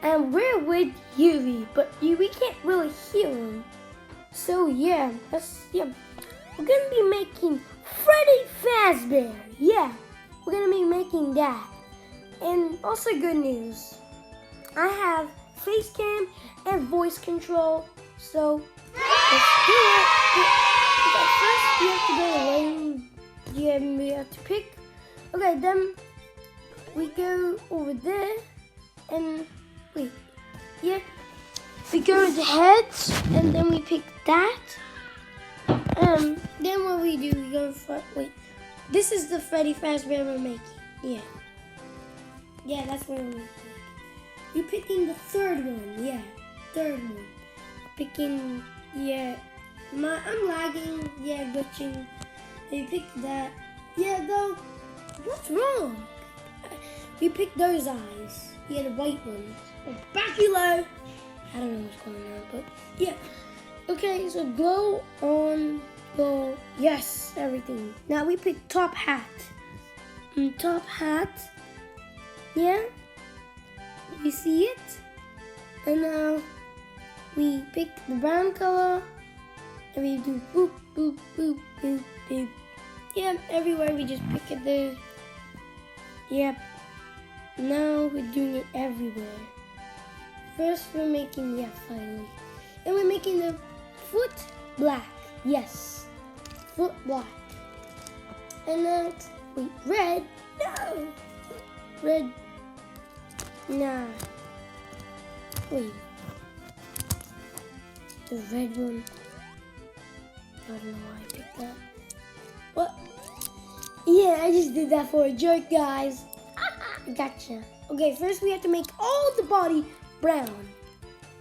and we're with Yuri, but we can't really hear him. So yeah, we're gonna be making Freddy Fazbear. Yeah, we're gonna be making that. And also good news, I have face cam and voice control. So let's do it. Okay, first we have to go away. Yeah, we have to pick. Okay, then we go over there and wait. Yeah, we go to the heads and then we pick that. Then what we do, we go for wait. This is the Freddy Fazbear we're making. Yeah, that's what we're making. You're picking the third one. Yeah, third one. Picking. Yeah, I'm lagging. Yeah, glitching. You pick that. Yeah, though. What's wrong? We picked those eyes. Yeah, the white ones. Oh, baculo. I don't know what's going on, but yeah. Okay, so go on. Go. Yes, everything. Now we pick top hat. Top hat. Yeah. You see it? And now we pick the brown color. And we do boop, boop, boop, boop, boop. Yeah, everywhere we just pick it there. Yep. Now we're doing it everywhere. First we're making, finally. And we're making the foot black. Yes. Foot black. And now, wait, red? No. Red. Nah. Wait. The red one. I don't know why I picked that. What? Yeah, I just did that for a joke, guys. Gotcha. Okay, first we have to make all the body brown.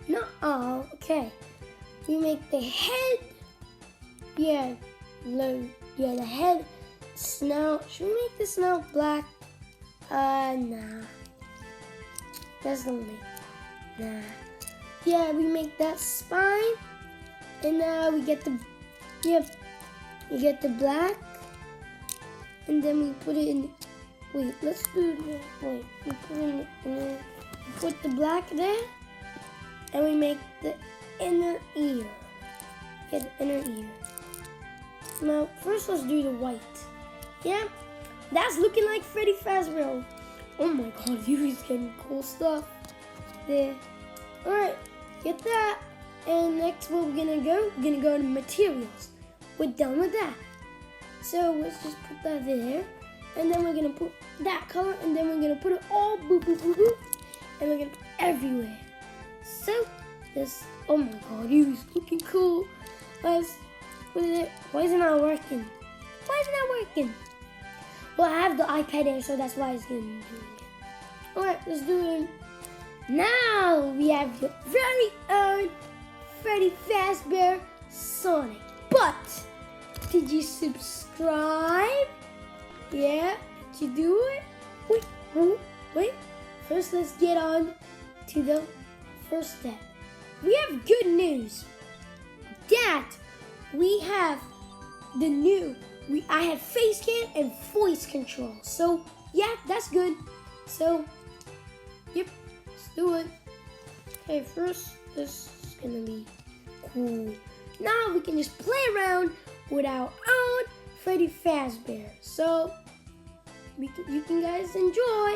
Not all. Okay. We make the head. Yeah. The head. Snout. Should we make the snout black? Nah. That's not make. Nah. Yeah, we make that spine. And now we get the. Yep. We get the black. And then we put it in. Wait, let's do this. Wait, we put in there. Put the black there. And we make the inner ear. Yeah, the inner ear. Now, first let's do the white. Yeah, that's looking like Freddy Fazbear. Oh my god, Yuri's getting cool stuff there. Alright, get that. And next what we're gonna go? We're gonna go to materials. We're done with that. So let's just put that there. And then we're gonna put that color. And then we're gonna put it all boop, boop, boop, boop. And we're gonna put it everywhere. So this, oh my god, Yuri's looking cool. Let's put it. Why is it not working? Why is it not working? Well, I have the iPad here, so that's why it's gonna be doing it. Alright, let's do it. Now we have your very own Freddy Fazbear Sonic. But did you subscribe? Yeah? Did you do it? Wait. First, let's get on to the first step. We have good news. That we have the new. I have face cam and voice control. So yeah, that's good. So yep, let's do it. Okay, first this is gonna be cool. Now we can just play around with our own Freddy Fazbear. So you can guys enjoy.